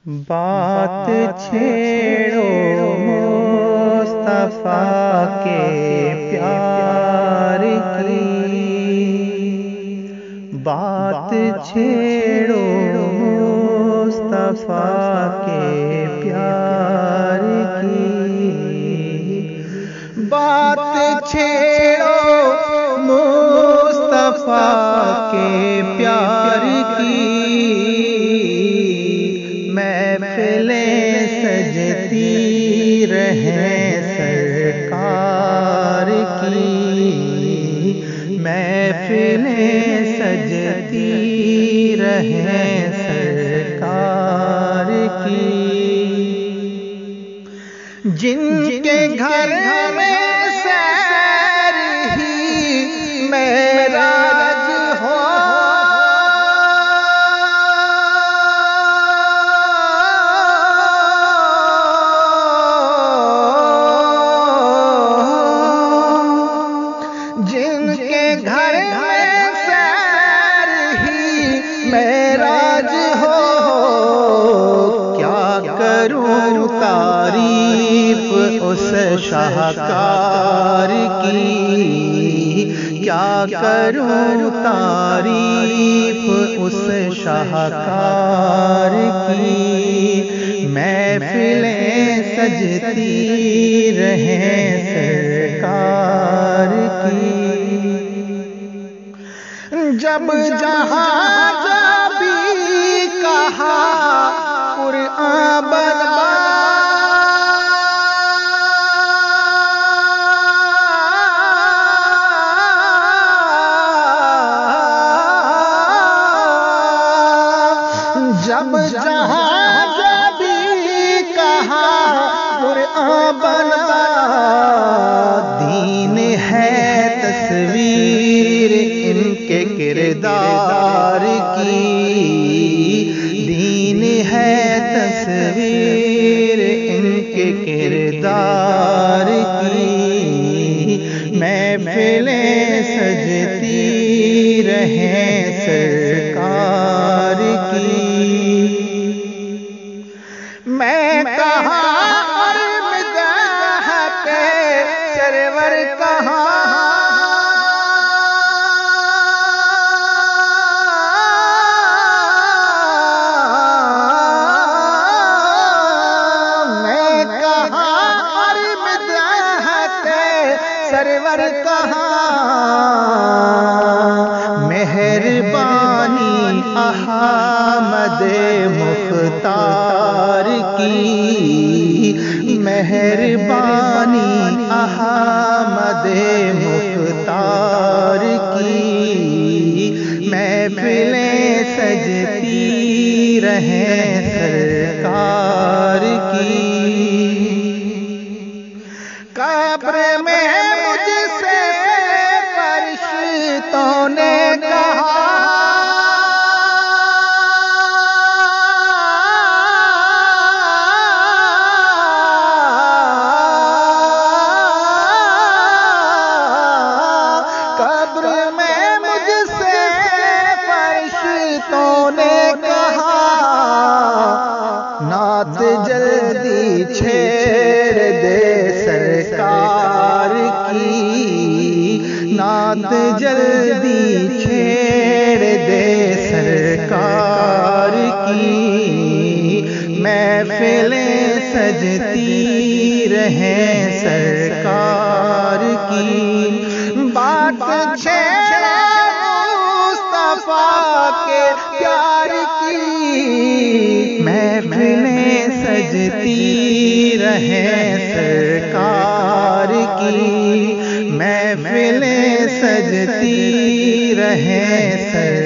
بات چھیڑو مصطفیٰ کے پیار کی، بات چھیڑو مصطفیٰ کے پیار کی، بات چھیڑو مصطفیٰ کے پیار کی، محفلیں سجتی رہیں سرکار کی، محفلیں سجتی رہیں سرکار کی، جن کے گھر میں سیر ہی معراج ہو، جن کے گھر میں سیر ہی معراج ہو، کیا کروں تعریف اس شاہکار کی، کیا کروں تعریف اس شاہکار کی، محفلیں سجتی رہیں سرکار کی، جب جہاں بھی کہا قرآن بنوا، جب جہاں بھی کہا قرآن بنوا، دین ہے تصویر ان کے کردار کی، دین ہے تصویر ان کے کردار کی، محفلیں سجتی رہیں سرکار کی، میں کہاں اور مداح کے سرور کہاں، میں کہاں اور مداح کے سرور کہاں، مہربانی احمد مختار کی، مہربانی احمد مختار کی، محفلیں سجتی رہیں سرکار کی، قبر میں مجھ سے فرشتوں نے کہا، قبر میں مجھ سے فرشتوں نے کہا، نعت جلدی چھیڑ دے سرکار کی، نعت جلدی چھیڑ دے سرکار کی، محفلیں سجتی رہیں سرکار کی، بات چھیڑو مصطفیٰ کے پیار کی، محفلیں سجتی رہیں سرکار کی، محفلیں سجتی رہیں سرکار